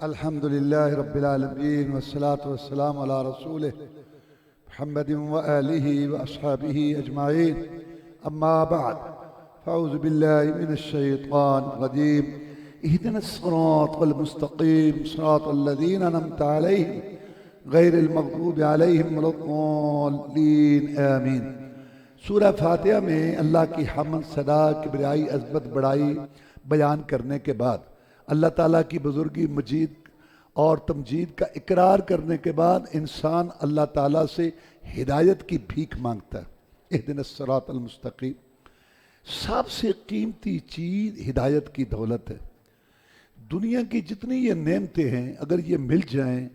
الحمد لله رب العالمين والصلاة والسلام على رسوله محمد وآله وأصحابه أجمعين. أما بعد، فأعوذ بالله من الشيطان الرجيم. اهدنا الصراط المستقيم صراط الذين أنعمت عليهم غير المغضوب عليهم ولا الضالين آمين. سورہ فاتحہ میں اللہ کی حمد، ثنا، کبریائی، عظمت، بڑائی بیان کرنے کے بعد اللہ تعالیٰ کی بزرگی، مجید اور تمجید کا اقرار کرنے کے بعد انسان اللہ تعالیٰ سے ہدایت کی بھیک مانگتا ہے. اہدنا الصراط المستقیم. سب سے قیمتی چیز ہدایت کی دولت ہے. دنیا کی جتنی یہ نعمتیں ہیں، اگر یہ مل جائیں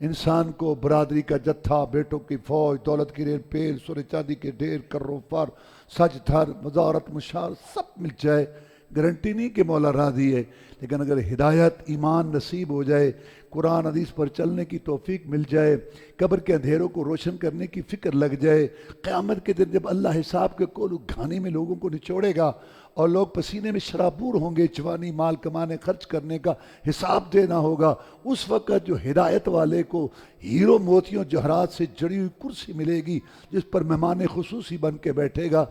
انسان کو، برادری کا جتھا، بیٹوں کی فوج، دولت کی ریل پیل، سونے چاندی کے ڈھیر، کرو فر، سج دھر، مزارت، مشار، سب مل جائے، گارنٹی نہیں کہ مولا راضی ہے. لیکن اگر ہدایت، ایمان نصیب ہو جائے، قرآن حدیث پر چلنے کی توفیق مل جائے، قبر کے اندھیروں کو روشن کرنے کی فکر لگ جائے، قیامت کے دن جب اللہ حساب کے کولو گھانے میں لوگوں کو نچوڑے گا اور لوگ پسینے میں شرابور ہوں گے، جوانی مال کمانے خرچ کرنے کا حساب دینا ہوگا، اس وقت جو ہدایت والے کو ہیرو موتیوں جوہرات سے جڑی ہوئی کرسی ملے گی جس پر مہمان خصوصی بن کے بیٹھے گا،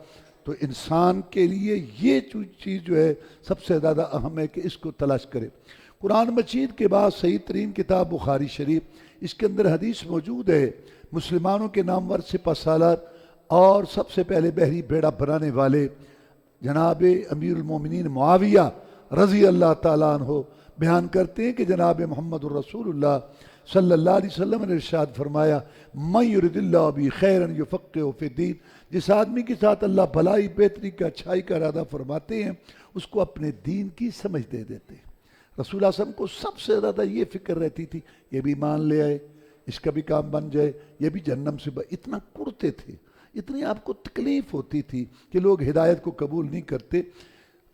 تو انسان کے لیے یہ چیز جو ہے سب سے زیادہ اہم ہے کہ اس کو تلاش کرے. قرآن مجید کے بعد صحیح ترین کتاب بخاری شریف، اس کے اندر حدیث موجود ہے. مسلمانوں کے نامور سپہ سالار اور سب سے پہلے بحری بیڑا بنانے والے جناب امیر المومنین معاویہ رضی اللہ تعالیٰ عنہ بیان کرتے ہیں کہ جناب محمد الرسول اللہ صلی اللہ علیہ وسلم نے ارشاد فرمایا، من یرد اللہ بہ خیرا یفقہہ فی الدین. جس آدمی کے ساتھ اللہ بھلائی، بہتری کا، اچھائی کا ارادہ فرماتے ہیں، اس کو اپنے دین کی سمجھ دے دیتے ہیں. رسول اللہ صلی اللہ علیہ وسلم کو سب سے زیادہ یہ فکر رہتی تھی، یہ بھی مان لے آئے، اس کا بھی کام بن جائے، یہ بھی جہنم سے اتنا کرتے تھے، اتنی آپ کو تکلیف ہوتی تھی کہ لوگ ہدایت کو قبول نہیں کرتے.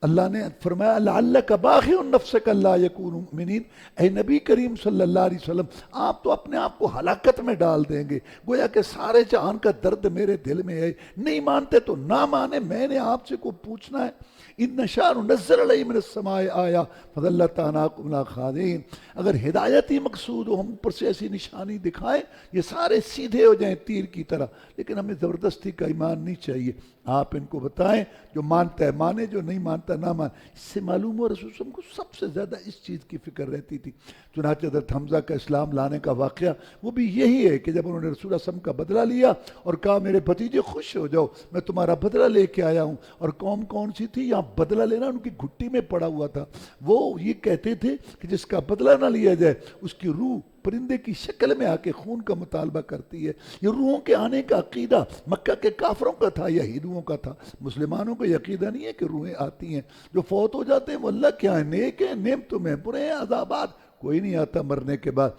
اللہ نے فرمایا، لعلک باخع نفسک الا یکونوا مؤمنین. اے نبی کریم صلی اللہ علیہ وسلم، آپ تو اپنے آپ کو ہلاکت میں ڈال دیں گے. گویا کہ سارے جہان کا درد میرے دل میں ہے. نہیں مانتے تو نہ مانے، میں نے آپ سے کوئی پوچھنا ہے؟ ان نشاء ننزل علیہم من السماء آیہ فظلت اعناقهم لا خاضعین. اگر ہدایت ہی مقصود ہو، ہم اوپر سے ایسی نشانی دکھائیں یہ سارے سیدھے ہو جائیں تیر کی طرح، لیکن ہمیں زبردستی کا ایمان نہیں چاہیے. آپ ان کو بتائیں، جو مانتا ہے مانے، جو نہیں مانتا نہ مان. اس سے معلوم ہو رسول اللہ کو سب سے زیادہ اس چیز کی فکر رہتی تھی. چنانچہ حضرت حمزہ کا اسلام لانے کا واقعہ وہ بھی یہی ہے کہ جب انہوں نے رسول اللہ صلی اللہ علیہ وسلم کا بدلہ لیا اور کہا میرے بھتیجے خوش ہو جاؤ، میں تمہارا بدلہ لے کے آیا ہوں. اور قوم کون سی تھی؟ یہاں بدلہ لینا ان کی گھٹی میں پڑا ہوا تھا. وہ یہ کہتے تھے کہ جس کا بدلہ نہ لیا جائے اس کی روح پرندے کی شکل میں آ کے خون کا مطالبہ کرتی ہے. یہ روحوں کے آنے کا عقیدہ مکہ کے کافروں کا تھا یا ہندوؤں کا تھا. مسلمانوں کو یہ عقیدہ نہیں ہے کہ روحیں آتی ہیں. جو فوت ہو جاتے ہیں وہ اللہ کیا ہیں، نیک ہیں، نعمتوں میں، برے ہیں، عذابات، کوئی نہیں آتا مرنے کے بعد.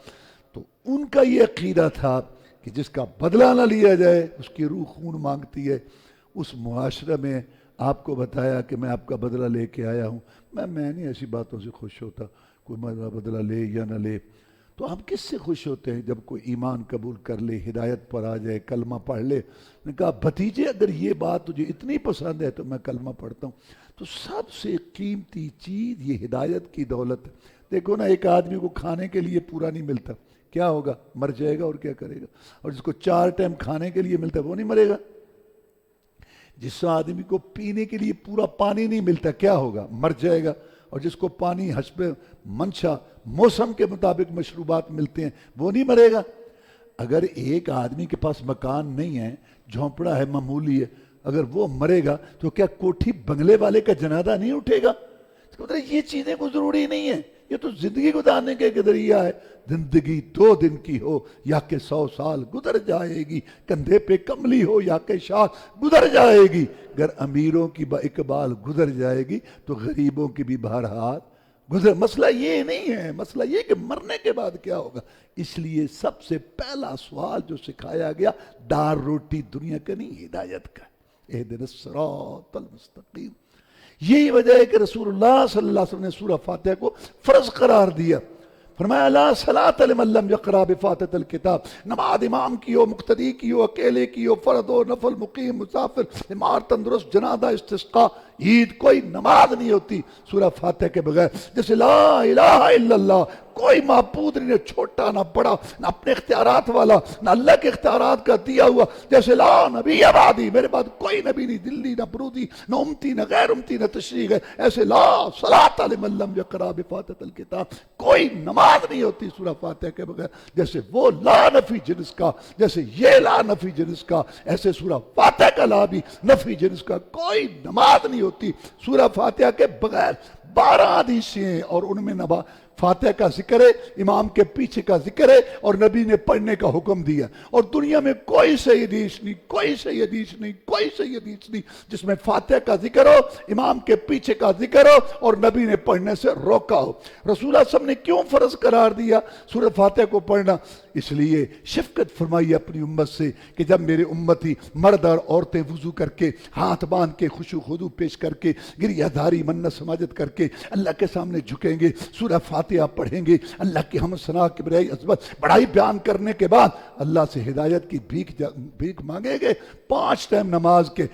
تو ان کا یہ عقیدہ تھا کہ جس کا بدلہ نہ لیا جائے اس کی روح خون مانگتی ہے. اس معاشرے میں آپ کو بتایا کہ میں آپ کا بدلہ لے کے آیا ہوں. میں نہیں ایسی باتوں سے خوش ہوتا، کوئی میرا بدلہ لے یا نہ لے. تو آپ کس سے خوش ہوتے ہیں؟ جب کوئی ایمان قبول کر لے، ہدایت پر آ جائے، کلمہ پڑھ لے. نے کہا بھتیجے اگر یہ بات تجھے اتنی پسند ہے تو میں کلمہ پڑھتا ہوں. تو سب سے قیمتی چیز یہ ہدایت کی دولت ہے. دیکھو نا، ایک آدمی کو کھانے کے لیے پورا نہیں ملتا، کیا ہوگا؟ مر جائے گا اور کیا کرے گا. اور جس کو 4 ٹائم کھانے کے لیے ملتا ہے وہ نہیں مرے گا. جس آدمی کو پینے کے لیے پورا پانی نہیں ملتا کیا ہوگا؟ مر جائے گا. اور جس کو پانی حسب منشا، موسم کے مطابق مشروبات ملتے ہیں وہ نہیں مرے گا. اگر ایک آدمی کے پاس مکان نہیں ہے، جھونپڑا ہے، معمولی ہے، اگر وہ مرے گا تو کیا کوٹھی بنگلے والے کا جنازہ نہیں اٹھے گا؟ یہ چیزیں کوئی ضروری نہیں ہیں. یہ تو زندگی گزارنے کے ذریعہ ہے. زندگی 2 دن کی ہو یا کہ 100 سال گزر جائے گی، کندھے پہ کملی ہو یا کہ شال گزر جائے گی. اگر امیروں کی با اقبال گزر جائے گی تو غریبوں کی بھی بہرحال گزر. مسئلہ یہ نہیں ہے، مسئلہ یہ کہ مرنے کے بعد کیا ہوگا. اس لیے سب سے پہلا سوال جو سکھایا گیا، دار روٹی دنیا کا نہیں، ہدایت کا. اہدنا الصراط المستقیم. یہی وجہ ہے کہ رسول اللہ صلی اللہ علیہ وسلم نے سورہ فاتحہ کو فرض قرار دیا. فرمایا لا صلاۃ لمن لم یقرأ بفاتحۃ الکتاب. نماز امام کی ہو، مقتدی کی ہو، اکیلے کی ہو، فرد ہو، نفل، مقیم، مسافر، بیمار، تندرست، جنازہ، استسقاء، عید کوئی نماز نہیں ہوتی سورہ فاتحہ کے بغیر. جیسے لا الہ الا اللہ کوئی معبود نہیں، نہ چھوٹا نہ بڑا، نہ اپنے اختیارات والا نہ اللہ کے اختیارات کا دیا ہوا. جیسے لا نبی بعدی، میرے بعد کوئی نبی نہیں، دلی نہ برودی نہ امتی نہ غیر امتی نہ تشریح ہے. ایسے لا صلاۃ لمن لم یقرأ بفاتحۃ الکتاب، کوئی نماز نہیں ہوتی سورہ فاتحہ کے بغیر. جیسے وہ لا نفی جنس کا، جیسے یہ لا نفی جنس کا، ایسے سورہ فاتحہ کا لا بھی نفی جنس کا. کوئی نماز نہیں ہوتی سورہ فاتحہ کے بغیر. 12 حدیثیں ہیں اور ان میں فاتحہ کا ذکر ہے، امام کے پیچھے کا ذکر ہے اور نبی نے پڑھنے کا حکم دیا. اور دنیا میں کوئی صحیح حدیث نہیں، کوئی صحیح حدیث نہیں، کوئی صحیح حدیث نہیں جس میں فاتحہ کا ذکر ہو، امام کے پیچھے کا ذکر ہو اور نبی نے پڑھنے سے روکا ہو. رسول اللہ صلی اللہ علیہ وسلم نے کیوں فرض قرار دیا سورہ فاتحہ کو پڑھنا؟ اس لیے شفقت فرمائی اپنی امت سے کہ جب میرے امتی مرد اور عورتیں وضو کر کے، ہاتھ باندھ کے، خشوع خضوع پیش کر کے، گریہ داری منت سماجت کر کے اللہ کے سامنے جھکیں گے، سورہ فاتحہ پڑھیں گے، اللہ کی حمد ثنا کبریائی عظمت بڑائی بیان کرنے کے بعد اللہ سے ہدایت کی بھیک مانگیں گے. 5 ٹائم نماز کے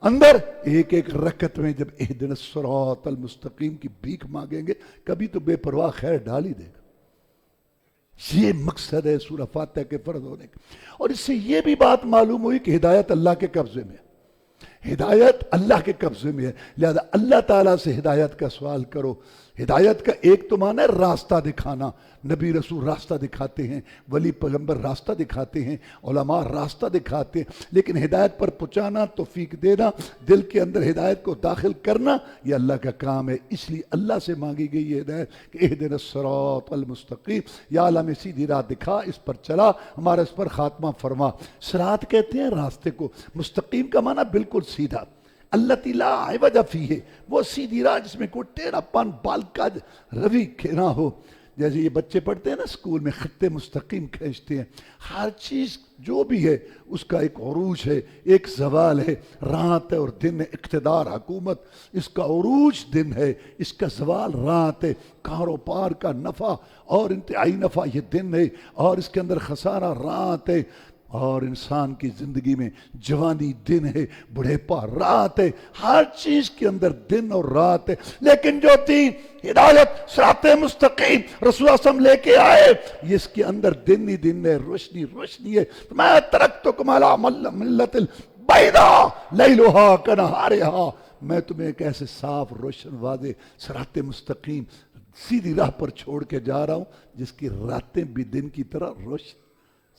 اندر ایک ایک رکعت میں جب اہدنا الصراط المستقیم کی بھیک مانگیں گے، کبھی تو بے پرواہ خیر ڈال ہی دے گا. یہ مقصد ہے سورہ فاتحہ کے فرض ہونے کا. اور اس سے یہ بھی بات معلوم ہوئی کہ ہدایت اللہ کے قبضے میں ہے، ہدایت اللہ کے قبضے میں ہے. لہذا اللہ تعالیٰ سے ہدایت کا سوال کرو. ہدایت کا ایک تو معنی ہے راستہ دکھانا. نبی رسول راستہ دکھاتے ہیں، ولی پیغمبر راستہ دکھاتے ہیں، علماء راستہ دکھاتے ہیں. لیکن ہدایت پر پہنچانا، توفیق دینا، دل کے اندر ہدایت کو داخل کرنا، یہ اللہ کا کام ہے. اس لیے اللہ سے مانگی گئی یہ ہدایت کہ اہدنا الصراط المستقیم، یا اللہ میں سیدھی راہ دکھا، اس پر چلا، ہمارا اس پر خاتمہ فرما. صراط کہتے ہیں راستے کو، مستقیم کا معنی بالکل سیدھا. التی لا عوج فیہ، وہ سیدھی راہ جس میں کوئی ٹیڑھا پن بال کا روی نہ ہو. جیسے یہ بچے پڑھتے ہیں نا اسکول میں، خط مستقیم کھینچتے ہیں. ہر چیز جو بھی ہے اس کا ایک عروج ہے، ایک زوال ہے. رات ہے اور دن ہے، اقتدار حکومت اس کا عروج دن ہے، اس کا زوال رات ہے. کاروبار کا نفع اور انتہائی نفع یہ دن ہے، اور اس کے اندر خسارہ رات ہے. اور انسان کی زندگی میں جوانی دن ہے، بڑھیپا رات ہے. ہر چیز کے اندر دن اور رات ہے. لیکن جو دین ہدایت صراط مستقیم رسول اللہ صلی اللہ علیہ وسلم لے کے آئے، یہ اس کے اندر دن ہی دن ہے، روشنی روشنی ہے. میں ترکتکم علی ملت البیضاء لیلھا کنہارھا، میں تمہیں ایک ایسے صاف روشن واضح صراط مستقیم سیدھی راہ پر چھوڑ کے جا رہا ہوں جس کی راتیں بھی دن کی طرح روشن.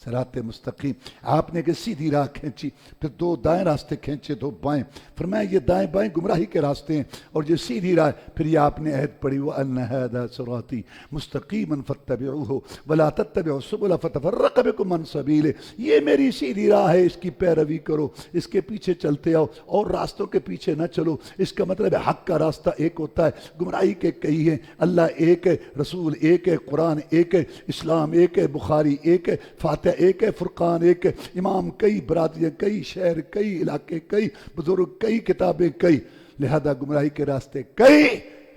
صراط مستقیم. آپ نے کہ سیدھی راہ کھینچی، پھر 2 دائیں راستے کھینچے، 2 بائیں. فرمایا یہ دائیں بائیں گمراہی کے راستے ہیں اور یہ سیدھی راہ. پھر یہ آپ نے عہد پڑھی وَأَنَّ هَذَا صِرَاطِي مُسْتَقِيمًا فَاتَّبِعُوهُ وَلَا تَتَّبِعُوا السُّبُلَ فَتَفَرَّقَ بِكُمْ عَنْ سَبِيلِهِ. یہ میری سیدھی راہ ہے، اس کی پیروی کرو، اس کے پیچھے چلتے آؤ اور راستوں کے پیچھے نہ چلو. اس کا مطلب ہے حق کا راستہ ایک ہوتا ہے، گمراہی کے کئی ہیں. اللہ ایک ہے، رسول ایک ہے، قرآن ایک ہے، اسلام ایک ہے، بخاری ایک ہے، فاتحہ ایک ہے، فرقان ایک ہے. امام کئی، برادریاں کئی، شہر کئی، علاقے کئی، بزرگ کئی، کتابیں کئی. لہذا گمراہی کے راستے کئی،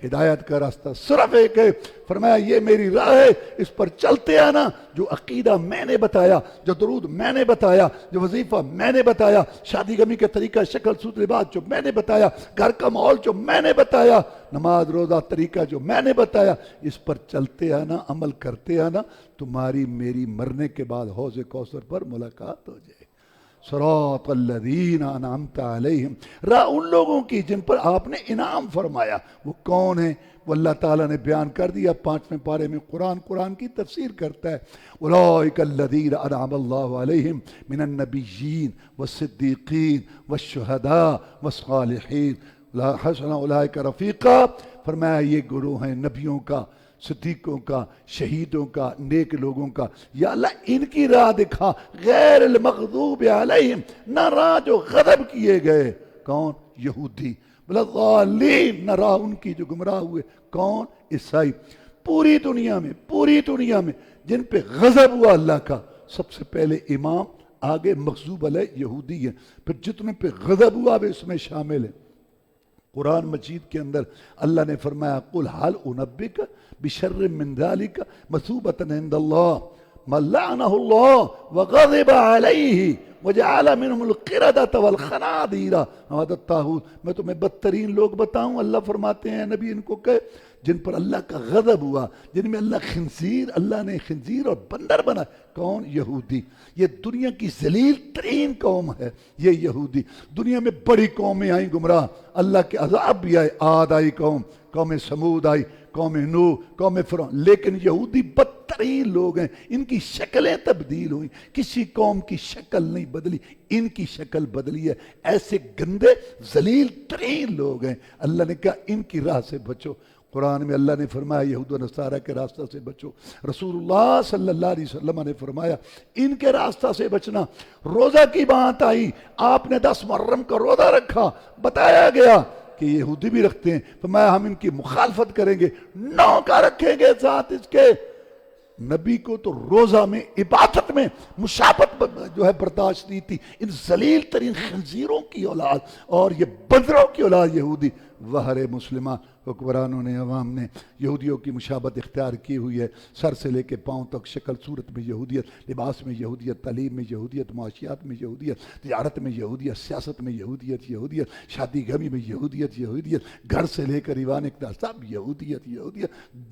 ہدایت کا راستہ صرف ایک ہے. فرمایا یہ میری راہ ہے، اس پر چلتے آنا. جو عقیدہ میں نے بتایا، جو درود میں نے بتایا، جو وظیفہ میں نے بتایا، شادی غمی کا طریقہ، شکل صورت لباس جو میں نے بتایا، گھر کا ماحول جو میں نے بتایا، نماز روزہ طریقہ جو میں نے بتایا، اس پر چلتے آنا، عمل کرتے آنا. تمہاری میری مرنے کے بعد حوض کوثر پر ملاقات ہو جائے. صراط الذین انعمت علیہم، راہ ان لوگوں کی جن پر آپ نے انعام فرمایا. وہ کون ہیں؟ وہ اللہ تعالیٰ نے بیان کر دیا 5ویں پارے میں. قرآن کی تفسیر کرتا ہے. اولئک الذین انعم اللہ علیہم من النبیین والصدیقین والشہداء والصالحین حسن اولئک رفیقا. فرمایا یہ گروہ ہیں نبیوں کا، صدیقوں کا، شہیدوں کا، نیک لوگوں کا. یا اللہ ان کی راہ دکھا، غیر المغضوب علیہم، نہ راہ جو غضب کیے گئے. کون؟ یہودی. وَلَضَّالِّينَ، نہ راہ ان کی جو گمراہ ہوئے. کون؟ عیسائی. پوری دنیا میں جن پہ غضب ہوا اللہ کا، سب سے پہلے امام، آگے مغضوب علیہ یہودی ہیں، پھر جتنے پہ غضب ہوا وہ اس میں شامل ہیں. قرآن مجید کے اندر اللہ نے فرمایا قُلْ هَلْ أُنَبِّئُكَ بِشَرٍّ مِّن ذَلِكَ مَثُوبَةً عِندَ اللَّهِ. من لعنہ اللہ وغضب علیہ وجعل منہم القردۃ والخنازیر وعبد الطاغوت. میں تمہیں بدترین لوگ بتاؤں، اللہ فرماتے ہیں نبی ان کو کہ جن پر اللہ کا غضب ہوا، جن میں اللہ نے خنزیر اور بندر بنا. کون؟ یہودی. یہ دنیا کی ذلیل ترین قوم ہے یہ یہودی. دنیا میں بڑی قومیں آئیں گمراہ، اللہ کے عذاب بھی آئے. عاد آئی قوم سمود آئی، قوم نوح، قوم فرعون، لیکن یہودی بدترین لوگ ہیں. ان کی شکلیں تبدیل ہوئیں، کسی قوم کی شکل نہیں بدلی، ان کی شکل بدلی ہے. ایسے گندے ذلیل ترین لوگ ہیں. اللہ نے کہا ان کی راہ سے بچو. قرآن میں اللہ نے فرمایا یہود و نصارہ کے راستہ سے بچو. رسول اللہ صلی اللہ علیہ وسلم نے فرمایا ان کے راستہ سے بچنا. روزہ کی بات آئی، آپ نے 10 محرم کا روزہ رکھا، بتایا گیا کہ یہودی بھی رکھتے ہیں، فرمایا ہم ان کی مخالفت کریں گے. 9 کا رکھیں گے ساتھ اس کے. نبی کو تو روزہ میں عبادت میں مشابہت جو ہے برداشت نہیں تھی. ان ذلیل ترین خنزیروں کی اولاد اور یہ بندروں کی اولاد یہودی. وہر مسلمہ حکمرانوں نے، عوام نے یہودیوں کی مشابہت اختیار کی ہوئی ہے. سر سے لے کے پاؤں تک شکل صورت میں یہودیت، لباس میں یہودیت، تعلیم میں یہودیت، معاشیات میں یہودیت، تجارت میں یہودیت، سیاست میں یہودیت، شادی غمی میں یہودیت، گھر سے لے کر ایوان اقتدار سب یہودیت.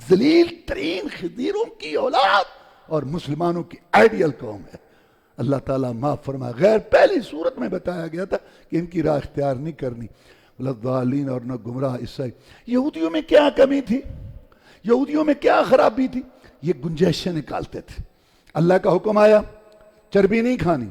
ذلیل ترین خنزیروں کی اولاد اور مسلمانوں کی آئیڈیل قوم ہے. اللہ تعالیٰ معاف فرما. غیر پہلی صورت میں بتایا گیا تھا کہ ان کی راہ اختیار نہیں کرنی. لضالین، اور نہ گمراہ عیسائی. یہودیوں میں کیا کمی تھی؟ یہودیوں میں کیا خرابی تھی؟ یہ گنجائشیں نکالتے تھے. اللہ کا حکم آیا چربی نہیں کھانی،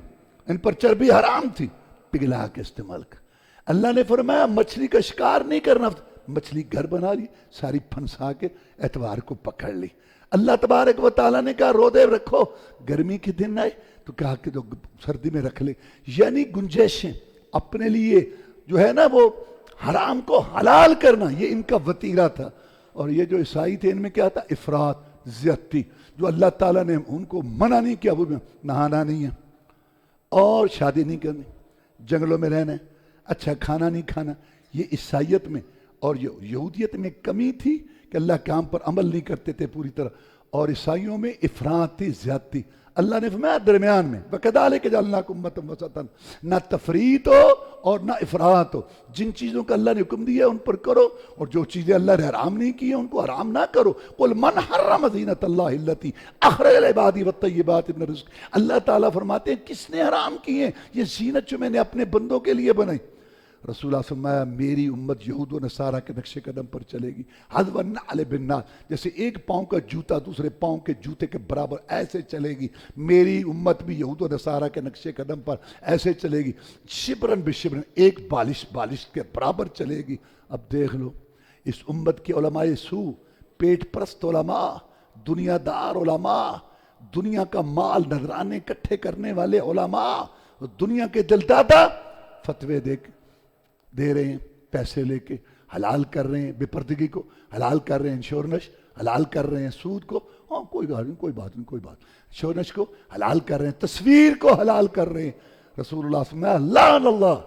ان پر چربی حرام تھی، پگھلا کے استعمال کر. اللہ نے فرمایا مچھلی کا شکار نہیں کرنا، مچھلی گھر بنا لی، ساری پھنسا کے اتوار کو پکڑ لی. اللہ تبارک و تعالیٰ نے کہا روزے رکھو، گرمی کے دن آئے تو کہا کہ جو سردی میں رکھ لے. یعنی گنجائشیں اپنے لیے جو ہے نا وہ حرام کو حلال کرنا، یہ ان کا وتیرہ تھا. اور یہ جو عیسائی تھے ان میں کیا تھا؟ افراط، زیادتی. جو اللہ تعالیٰ نے ان کو منع نہیں کیا، وہ نہانا نہیں ہے اور شادی نہیں کرنی، جنگلوں میں رہنا ہے، اچھا کھانا نہیں کھانا. یہ عیسائیت میں اور یہودیت میں کمی تھی کہ اللہ کام پر عمل نہیں کرتے تھے پوری طرح. اور عیسائیوں میں افراط تھی، زیادتی. اللہ نے فرمایا درمیان میں وَكَذَلِكَ جَعَلْنَاكُمْ أُمَّةً وَسَطًا، نہ تفریط ہو اور نہ افراط ہو. جن چیزوں کا اللہ نے حکم دیا ان پر کرو، اور جو چیزیں اللہ نے حرام نہیں کی ہیں ان کو حرام نہ کرو. قُلْ مَنْ حَرَّمَ زِينَةَ اللَّهِ الَّتِي أَخْرَجَ لِعِبَادِهِ وَالطَّيِّبَاتِ مِنَ الرِّزْقِ. اللہ تعالیٰ فرماتے ہیں کس نے حرام کی ہیں یہ زینت جو میں نے اپنے بندوں کے لیے بنائی. رسول اللہ فرمایا میری امت یہود و نصارہ کے نقش قدم پر چلے گی. حذو النعل بالنعل، جیسے ایک پاؤں کا جوتا دوسرے پاؤں کے جوتے کے برابر ایسے چلے گی. میری امت بھی یہود و نصارہ کے نقش قدم پر ایسے چلے گی. شبرن بشبرن، ایک بالش کے برابر چلے گی. اب دیکھ لو اس امت کے علماء سو، پیٹ پرست علماء، دنیا دار علماء، دنیا کا مال نذرانے اکٹھے کرنے والے علماء، دنیا کے دلدادہ فتوے دے رہے ہیں، پیسے لے کے حلال کر رہے ہیں بے پردگی کو، حلال کر رہے ہیں انشورنس، حلال کر رہے ہیں سود کو. ہاں کوئی بات نہیں انشورنس کو حلال کر رہے ہیں، تصویر کو حلال کر رہے ہیں. رسول اللہ صلی اللہ علیہ وسلم لعن اللہ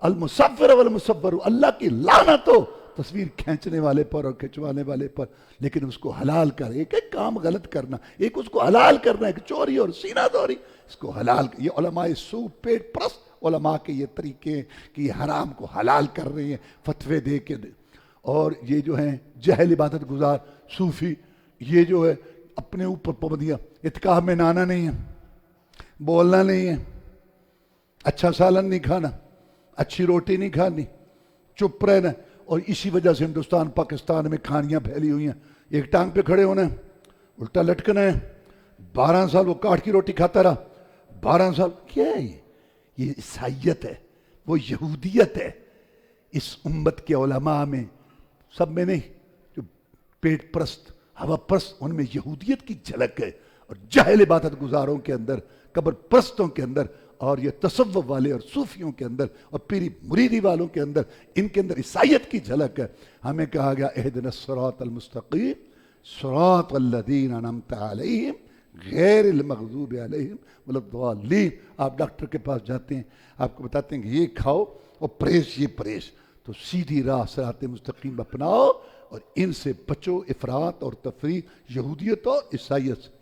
المصور والمصور، اللہ کی لعنت ہو تصویر کھینچنے والے پر اور کھنچوانے والے پر. لیکن اس کو حلال کر، ایک کام غلط کرنا، ایک اس کو حلال کرنا، ایک چوری اور سینہ دوری، اس کو حلال. یہ علماء سو پیٹ پرست علماء کے یہ طریقے کہ یہ حرام کو حلال کر رہے ہیں فتوے دے کے. اور یہ جو ہیں جہل عبادت گزار صوفی، یہ جو ہے اپنے اوپر پابندیاں. اعتکاف میں نہانا نہیں ہے، بولنا نہیں ہے، اچھا سالن نہیں کھانا، اچھی روٹی نہیں کھانی، چپ رہنا. اور اسی وجہ سے ہندوستان پاکستان میں کھانیاں پھیلی ہوئی ہیں. ایک ٹانگ پہ کھڑے ہونا ہے، الٹا لٹکنا ہے. 12 سال وہ کاٹ کی روٹی کھاتا رہا، 12 سال. کیا ہے یہ عیسائیت ہے، وہ یہودیت ہے. اس امت کے علماء میں سب میں نہیں، جو پیٹ پرست ہوا پرست ان میں یہودیت کی جھلک ہے. اور جاہل عبادت گزاروں کے اندر، قبر پرستوں کے اندر، اور یہ تصوف والے اور صوفیوں کے اندر اور پیری مریدی والوں کے اندر، ان کے اندر عیسائیت کی جھلک ہے. ہمیں کہا گیا اہدنا الصراط المستقیم صراط الذین انعمت علیہم غیر المغضوب علیہم ولا الضالین. آپ ڈاکٹر کے پاس جاتے ہیں، آپ کو بتاتے ہیں کہ یہ کھاؤ اور پرہیز یہ پرہیز، تو سیدھی راہ صراط مستقیم اپناؤ اور ان سے بچو، افراط اور تفریط، یہودیت اور عیسائیت سے.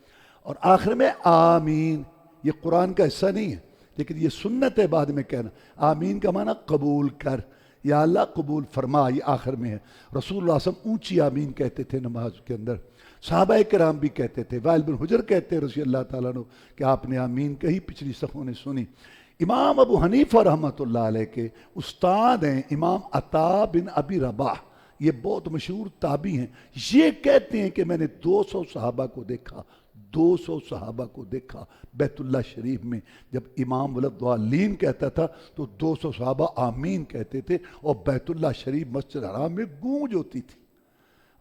اور آخر میں آمین. یہ قرآن کا حصہ نہیں ہے لیکن یہ سنت ہے بعد میں کہنا. آمین کا معنی قبول کر، یا اللہ قبول فرما، یہ آخر میں ہے. رسول اللہ صلی اللہ علیہ وسلم اونچی آمین کہتے تھے نماز کے اندر، صحابہ کرام بھی کہتے تھے. وائل بن حجر کہتے ہیں رضی اللہ تعالیٰ عنہ کہ آپ نے آمین کہی، پچھلی صفوں نے سنی. امام ابو حنیفہ رحمۃ اللہ علیہ کے استاد ہیں امام عطا بن ابی رباح، یہ بہت مشہور تابعی ہیں. یہ کہتے ہیں کہ میں نے 200 صحابہ کو دیکھا، 200 صحابہ کو دیکھا بیت اللہ شریف میں. جب امام ولدالین کہتا تھا تو 200 صحابہ آمین کہتے تھے اور بیت اللہ شریف مسجد حرام میں گونج ہوتی تھی.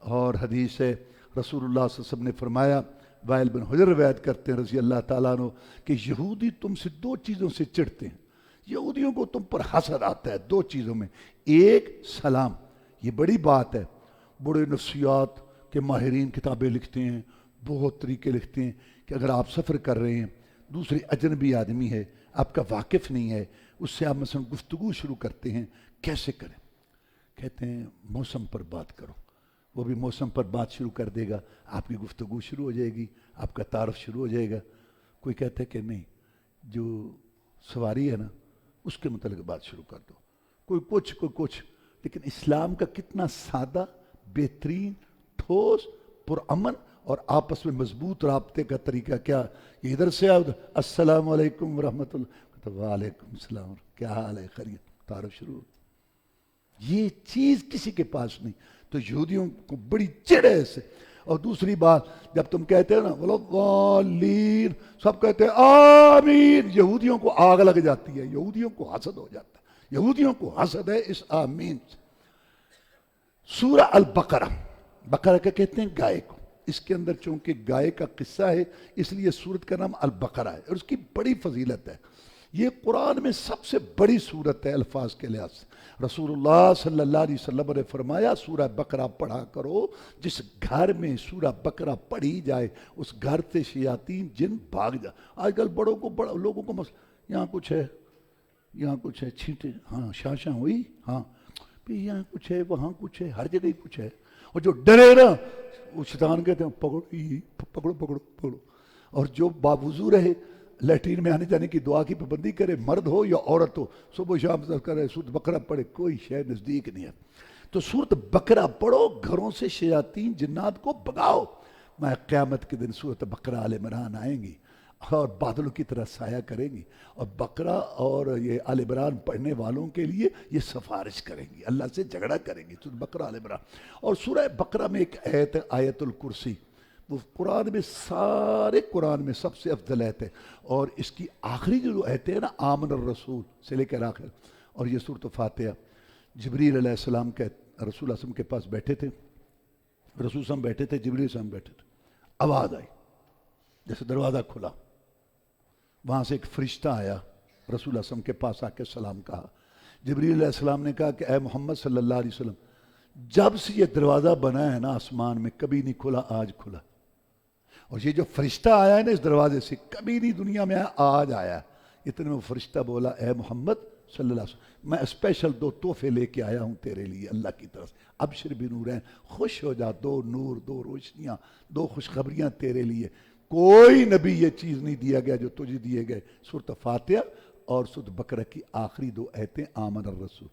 اور حدیث ہے رسول اللہ صلی اللہ علیہ وسلم نے فرمایا، وائل بن حجر روایت کرتے ہیں رضی اللہ تعالیٰ عنہ کہ یہودی تم سے 2 چیزوں سے چڑھتے ہیں. یہودیوں کو تم پر حسد آتا ہے 2 چیزوں میں. ایک سلام، یہ بڑی بات ہے، بڑے نفسیات کے ماہرین کتابیں لکھتے ہیں، بہت طریقے لکھتے ہیں کہ اگر آپ سفر کر رہے ہیں، دوسرے اجنبی آدمی ہے، آپ کا واقف نہیں ہے، اس سے آپ مثلا گفتگو شروع کرتے ہیں، کیسے کریں؟ کہتے ہیں موسم پر بات کرو. وہ بھی موسم پر بات شروع کر دے گا، آپ کی گفتگو شروع ہو جائے گی، آپ کا تعارف شروع ہو جائے گا. کوئی کہتا ہے کہ نہیں، جو سواری ہے نا اس کے متعلق بات شروع کر دو. کوئی کچھ. لیکن اسلام کا کتنا سادہ، بہترین، ٹھوس، پرامن اور آپس میں مضبوط رابطے کا طریقہ کیا. یہ ادھر سے آؤ، السلام علیکم ورحمۃ اللہ، وعلیکم السلام، کیا حال ہے، خیریت، تعارف شروع. یہ چیز کسی کے پاس نہیں. تو یہودیوں کو بڑی چڑ ہے اس سے. اور دوسری بات، جب تم کہتے ہو نا ولدالین، سب کہتے ہیں آمین، یہودیوں کو آگ لگ جاتی ہے، یہودیوں کو حسد ہو جاتا ہے، یہودیوں کو حسد ہے اس آمین سے. سورہ البقرہ، بقرہ کا کہتے ہیں گائے کو. اس کے اندر چونکہ گائے کا قصہ ہے اس لیے سورت کا نام البقرہ ہے اور اس کی بڑی فضیلت ہے. یہ قرآن میں سب سے بڑی سورت ہے الفاظ کے لحاظ سے. رسول اللہ صلی اللہ علیہ وسلم نے فرمایا سورہ بقرہ پڑھا کرو. جس گھر میں سورہ بقرہ پڑھی جائے اس گھر سے شیاطین جن بھاگ جائے. آج کل لوگوں کو یہاں کچھ ہے، یہاں کچھ ہے، چھینٹے، ہاں شاشاں ہوئی، ہاں یہاں کچھ ہے، وہاں کچھ ہے، ہر جگہ ہی کچھ ہے. اور جو ڈرے نا وہ شیطان کہتے ہیں پکڑو پکڑو پکڑو. اور جو باوضو رہے، لیٹرین میں آنے جانے کی دعا کی پابندی کرے، مرد ہو یا عورت ہو، صبح شام کرے، سورۃ بقرہ پڑھے، کوئی شے نزدیک نہیں ہے. تو سورۃ بقرہ پڑھو، گھروں سے شیاطین جنات کو بگاؤ. میں قیامت کے دن سورۃ بقرہ آل عمران آئیں گی اور بادلوں کی طرح سایہ کریں گی، اور بقرہ اور یہ آل عمران پڑھنے والوں کے لیے یہ سفارش کریں گی، اللہ سے جھگڑا کریں گی. سورۃ بقرہ آل عمران. اور سورہ بقرہ میں ایک آیت ہے آیت الکرسی، وہ قرآن میں سارے قرآن میں سب سے افضل آیت ہے. اور اس کی آخری جو آیت ہے نا، آمن الرسول سے لے کر آخر. اور یہ سورۃ فاتحہ. جبریل علیہ السلام کے رسول اللہ صلی اللہ علیہ وسلم کے پاس بیٹھے تھے، رسول صلی اللہ علیہ وسلم بیٹھے تھے، جبریل علیہ السلام بیٹھے تھے. آواز آئی جیسے دروازہ کھلا، وہاں سے ایک فرشتہ آیا، رسول اللہ صلی اللہ علیہ وسلم کے پاس آ کے سلام کہا. جبریل علیہ السلام نے کہا کہ اے محمد صلی اللہ علیہ وسلم، جب سے یہ دروازہ بنا ہے نا آسمان میں کبھی نہیں کھلا، آج کھلا. اور یہ جو فرشتہ آیا ہے نا اس دروازے سے، کبھی نہیں دنیا میں آیا، آج آیا. اتنے میں وہ فرشتہ بولا اے محمد صلی اللہ علیہ وسلم، میں اسپیشل 2 تحفے لے کے آیا ہوں تیرے لیے اللہ کی طرف سے. ابشر بنورین، خوش ہو جا، 2 نور، 2 روشنیاں، 2 خوشخبریاں تیرے لیے. کوئی نبی یہ چیز نہیں دیا گیا جو تجھے دیے گئے. سورۃ فاتحہ اور سورۃ بقرہ کی آخری 2 آیتیں آمن الرسول.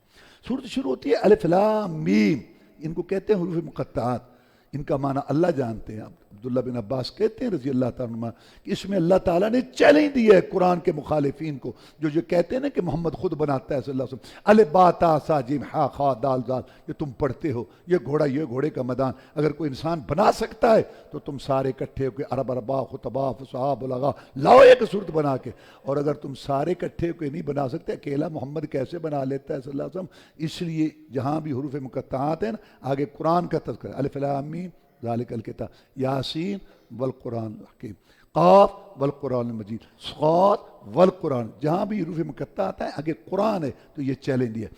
سورت شروع ہوتی ہے الف لام میم، ان کو کہتے ہیں حروف مقطعات. ان کا معنی اللہ جانتے ہیں. عبداللہ بن عباس کہتے ہیں رضی اللہ تعالیٰ عنہ کہ اس میں اللہ تعالیٰ نے چیلنج دیا ہے قرآن کے مخالفین کو جو کہتے ہیں نا کہ محمد خود بناتا ہے صلی اللہ علیہ وسلم. الف با تا سا جیم ہا خا دال زال، یہ تم پڑھتے ہو، یہ گھوڑے کا میدان. اگر کوئی انسان بنا سکتا ہے تو تم سارے اکٹھے ہو کے عرب اربا خطبا فصحا بلغا لاؤ ایک صورت بنا کے. اور اگر تم سارے اکٹھے ہو کے نہیں بنا سکتے، اکیلا محمد کیسے بنا لیتا ہے صلی اللہ علیہ وسلم. اس لیے جہاں بھی حروف مقطعات ہیں نا، آگے قرآن کا تذکرہ، الف لام میم ذالک الکتاب، یاسین والقرآن الحکیم، قاف والقرآن المجید، صاد والقرآن. جہاں بھی حروف مقطعات ہے آگے قرآن ہے. تو یہ چیلنج ہے.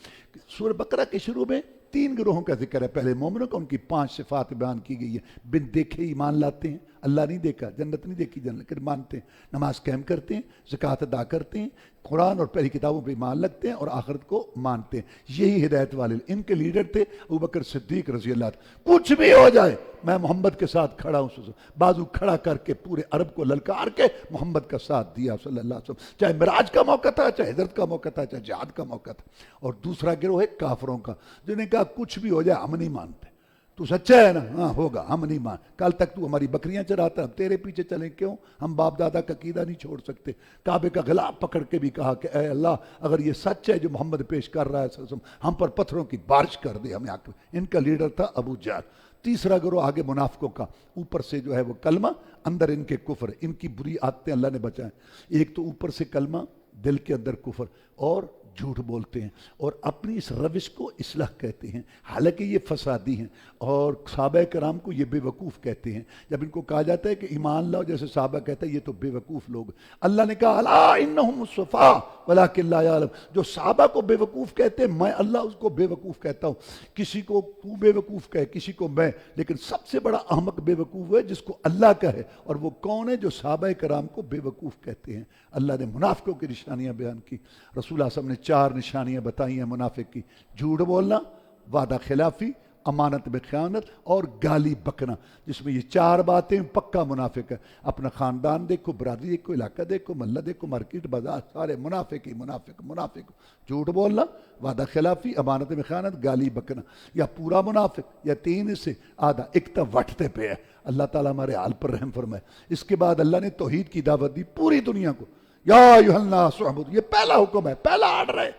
سورہ بقرہ کے شروع میں 3 گروہوں کا ذکر ہے. پہلے مومنوں کا، ان کی 5 صفات بیان کی گئی ہے. بن دیکھے ایمان لاتے ہیں، اللہ نہیں دیکھا، جنت نہیں دیکھی جنت، لیکن مانتے ہیں، نماز قائم کرتے ہیں، زکوٰۃ ادا کرتے ہیں، قرآن اور پہلی کتابوں پہ ایمان رکھتے ہیں اور آخرت کو مانتے ہیں۔ یہی ہدایت والے ان کے لیڈر تھے ابوبکر صدیق رضی اللہ عنہ۔ کچھ بھی ہو جائے میں محمد کے ساتھ کھڑا ہوں، بازو کھڑا کر کے پورے عرب کو للکار کے محمد کا ساتھ دیا صلی اللہ علیہ وسلم، چاہے معراج کا موقع تھا، چاہے ہجرت کا موقع تھا، چاہے جہاد کا موقع تھا۔ اور دوسرا گروہ ہے کافروں کا، جنہوں نے کہا کچھ بھی ہو جائے ہم نہیں مانتے، تو سچا ہے نا؟ ہاں ہوگا، ہم نہیں مان، کل تک تو ہماری بکریاں چراتا، ہم تیرے پیچھے چلیں کیوں؟ ہم باپ دادا کا عقیدہ نہیں چھوڑ سکتے۔ کعبے کا غلاف پکڑ کے بھی کہا کہ اے اللہ اگر یہ سچ ہے جو محمد پیش کر رہا ہے صلی اللہ علیہ وسلم، ہم پر پتھروں کی بارش کر دے ہمیں آکر۔ ان کا لیڈر تھا ابو جہل۔ تیسرا گروہ آگے منافقوں کا، اوپر سے جو ہے وہ کلمہ، اندر ان کے کفر، ان کی بری عادتیں اللہ نے بچائیں۔ ایک تو اوپر سے کلمہ، دل کے اندر کفر، اور جھوٹ بولتے ہیں، اور اپنی اس روش کو اصلاح کہتے ہیں، حالانکہ یہ فسادی ہیں، اور صحابہ کرام کو یہ بے وقوف کہتے ہیں۔ جب ان کو کہا جاتا ہے کہ ایمان لاؤ، جیسے صحابہ کہتا ہے یہ تو بے وقوف لوگ۔ اللہ نے کہا الا انہم صفا ولکن لا یعلم، جو صحابہ کو بے وقوف کہتے ہیں میں اللہ اس کو بے وقوف کہتا ہوں۔ کسی کو تو بے وقوف کہے، کسی کو میں، لیکن سب سے بڑا احمق بے وقوف ہے جس کو اللہ کہے، اور وہ کون ہے؟ جو صحابہ کرام کو بے وقوف کہتے ہیں۔ اللہ نے منافقوں کی نشانیاں بیان کی، رسول اللہ صلی اللہ علیہ وسلم نے 4 نشانیاں بتائی ہیں منافق کی: جھوٹ بولنا، وعدہ خلافی، امانت میں خیانت، اور گالی بکنا۔ جس میں یہ 4 باتیں پکا منافق ہے۔ اپنا خاندان دیکھو، برادری دیکھو، علاقہ دیکھو، محلہ دیکھو، مارکیٹ بازار، سارے منافق ہی منافق منافق۔ جھوٹ بولنا، وعدہ خلافی، امانت میں خیانت، گالی بکنا، یا پورا منافق یا 3 سے آدھا، ایک تو وٹتے پہ ہے۔ اللہ تعالیٰ ہمارے حال پر رحم فرمائے۔ اس کے بعد اللہ نے توحید کی دعوت دی پوری دنیا کو۔ یا ایھا الناس اعبدوا، یہ پہلا حکم ہے، پہلا آرڈر ہے۔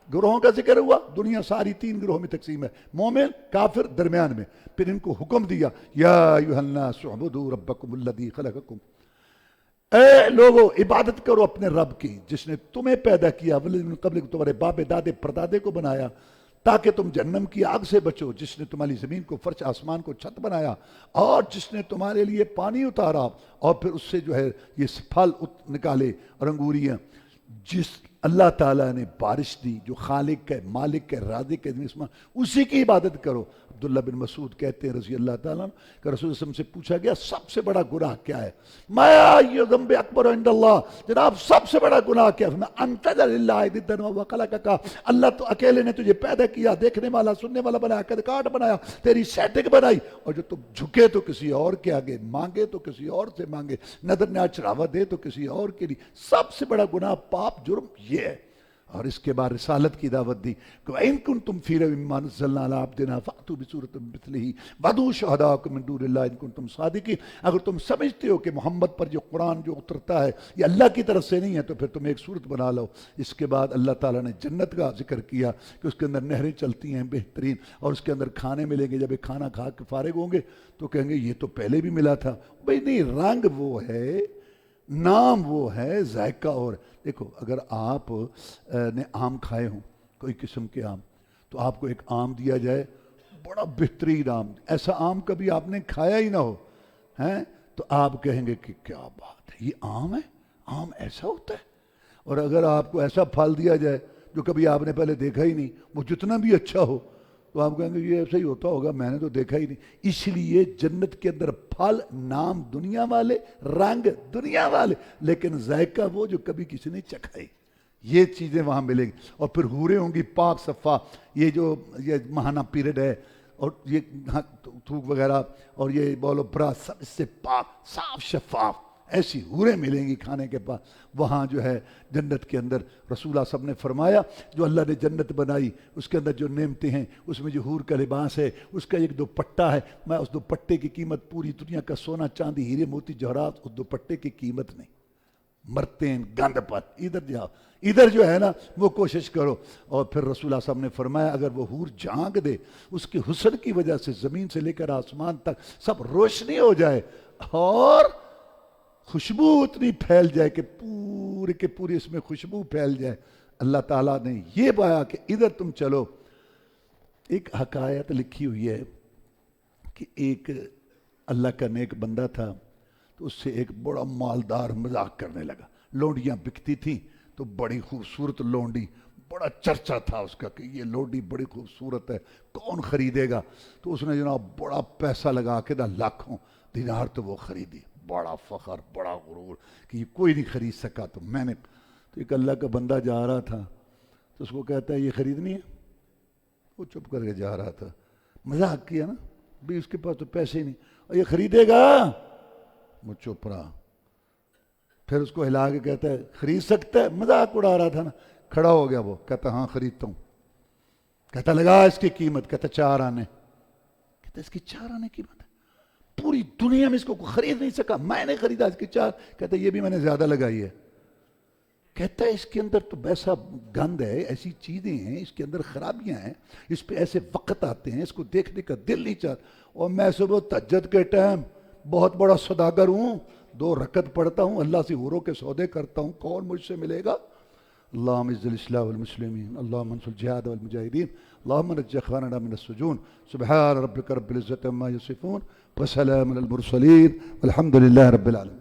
گروہوں کا ذکر ہوا، دنیا ساری 3 گروہوں میں تقسیم ہے، مومن، کافر، درمیان میں۔ پھر ان کو حکم دیا یا ایھا الناس اعبدوا ربکم الذی خلقکم، اے لوگو عبادت کرو اپنے رب کی جس نے تمہیں پیدا کیا، والذین من قبلکم، تمہارے باپ دادے پردادے کو بنایا تاکہ تم جہنم کی آگ سے بچو، جس نے تمہاری زمین کو فرش، آسمان کو چھت بنایا، اور جس نے تمہارے لیے پانی اتارا اور پھر اس سے جو ہے یہ پھل نکالے اور انگوریاں، جس اللہ تعالیٰ نے بارش دی، جو خالق ہے، مالک ہے، رازق ہے، اسی کی عبادت کرو۔ عبداللہ بن مسعود کہتے ہیں رضی اللہ تعالیٰ عنہ کہ رسول اللہ صلی اللہ علیہ وسلم سے پوچھا گیا سب سے بڑا گناہ کیا ہے؟ ما ای ذنب اکبر عند اللہ، جناب سب سے بڑا گناہ کیا ہے؟ ان تجعل للہ ندا وهو خلقک، اللہ تو اکیلے نے تجھے پیدا کیا، دیکھنے والا، سننے والا بنایا، قد کاٹ بنایا، تیری سیٹنگ بنائی، اور جو تم جھکے تو کسی اور کے آگے، مانگے تو کسی اور سے مانگے، نظر نیاز چڑھاوا دے تو کسی اور کے لیے۔ سب سے بڑا گناہ، پاپ، جرم یہ ہے۔ اور اس کے بعد رسالت کی دعوت دی کہ وَإِن كُنتُمْ فِي رَيْبٍ مِّمَّا نَزَّلْنَا عَلَىٰ عَبْدِنَا فَأْتُوا بِسُورَةٍ مِّن مِّثْلِهِ وَادْعُوا شُهَدَاءَكُم مِّن دُونِ اللَّهِ إِن كُنتُمْ صَادِقِينَ۔ اگر تم سمجھتے ہو کہ محمد پر جو قرآن جو اترتا ہے یہ اللہ کی طرف سے نہیں ہے تو پھر تم ایک صورت بنا لو۔ اس کے بعد اللہ تعالیٰ نے جنت کا ذکر کیا کہ اس کے اندر نہریں چلتی ہیں بہترین، اور اس کے اندر کھانے ملیں گے۔ جب ایک کھانا کھا کے فارغ ہوں گے تو کہیں گے یہ تو پہلے بھی ملا تھا۔ بھئی نہیں، رنگ وہ ہے، نام وہ ہے، ذائقہ اور۔ دیکھو اگر آپ نے آم کھائے ہوں، کوئی قسم کے آم، تو آپ کو ایک آم دیا جائے، بڑا بہترین آم، ایسا آم کبھی آپ نے کھایا ہی نہ ہو، ہیں، تو آپ کہیں گے کہ کیا بات ہے، یہ آم ہے، آم ایسا ہوتا ہے۔ اور اگر آپ کو ایسا پھل دیا جائے جو کبھی آپ نے پہلے دیکھا ہی نہیں، وہ جتنا بھی اچھا ہو، تو آپ کہیں گے یہ ایسا ہی ہوتا ہوگا، میں نے تو دیکھا ہی نہیں۔ اس لیے جنت کے اندر پھل، نام دنیا والے، رنگ دنیا والے، لیکن ذائقہ وہ جو کبھی کسی نے چکھا ہی۔ یہ چیزیں وہاں ملیں گی، اور پھر حوریں ہوں گی پاک صفا۔ یہ جو یہ ماہانہ پیریڈ ہے، اور یہ تھوک وغیرہ اور یہ بولو برا، سب اس سے پاک، صاف شفاف، ایسی حوریں ملیں گی کھانے کے بعد وہاں جو ہے جنت کے اندر۔ رسول اللہ صلی اللہ علیہ وسلم نے فرمایا جو اللہ نے جنت بنائی اس کے اندر جو نعمتیں ہیں، اس میں جو حور کا لباس ہے، اس کا ایک دوپٹہ ہے، میں اس دوپٹے کی قیمت پوری دنیا کا سونا چاندی ہیرے موتی جواہرات اس دوپٹے کی قیمت نہیں۔ مرتے ہیں گند پر، ادھر جاؤ، ادھر جو ہے نا وہ کوشش کرو۔ اور پھر رسول اللہ صلی اللہ علیہ وسلم نے فرمایا اگر وہ حور جھانک دے، اس کے حسن کی وجہ سے زمین سے لے کر آسمان تک سب روشنی ہو جائے، اور خوشبو اتنی پھیل جائے کہ پورے کے پورے اس میں خوشبو پھیل جائے، اللہ تعالیٰ نے یہ بایا کہ ادھر تم چلو۔ ایک حکایت لکھی ہوئی ہے کہ ایک اللہ کا نیک بندہ تھا، تو اس سے ایک بڑا مالدار مذاق کرنے لگا۔ لونڈیاں بکتی تھیں تو بڑی خوبصورت لونڈی، بڑا چرچا تھا اس کا کہ یہ لونڈی بڑی خوبصورت ہے، کون خریدے گا؟ تو اس نے جناب بڑا پیسہ لگا کے لاکھوں دینار تو وہ خریدی، بڑا فخر، بڑا غرور کہ یہ کوئی نہیں خرید سکا تو میں نے. تو ایک اللہ کا بندہ جا رہا تھا تو اس کو کہتا ہے یہ خریدنی ہے. وہ چپ کر کے جا رہا تھا. مذاق کیا نا بھی اس کے پاس تو پیسے ہی نہیں، اور یہ خریدے گا. وہ چپ رہا. پھر اس کو ہلا کے کہتا ہے خرید سکتا ہے. مذاق اڑا رہا تھا نا. کھڑا ہو گیا وہ، کہتا ہاں خریدتا ہوں. کہتا لگا اس کی قیمت. کہتا 4 آنے. کہتا اس کی 4 آنے قیمت ہے؟ پوری دنیا میں اس کو خرید نہیں سکا، میں نے خریدا اس کی 4. کہتا یہ بھی میں نے زیادہ لگائی ہے. کہتا ہے اس کے اندر تو ایسا گند ہے، ایسی چیزیں ہیں، اس کے اندر خرابیاں ہیں، اس پہ ایسے وقت آتے ہیں، اس کو دیکھنے کا دل نہیں چاہتا. اور میں صبح تہجد کے ٹائم بہت بڑا سوداگر ہوں، 2 رکعت پڑھتا ہوں، اللہ سے حوروں کے سودے کرتا ہوں، کون مجھ سے ملے گا؟ اللہم اعز الاسلام والمسلمین، اللہم انصر الجہاد والمجاہدین، اللہم نجِ اخواننا من السجون. سبحان ربک رب العزت عما یصفون وسلام علی المرسلین والحمد للہ رب العالمین.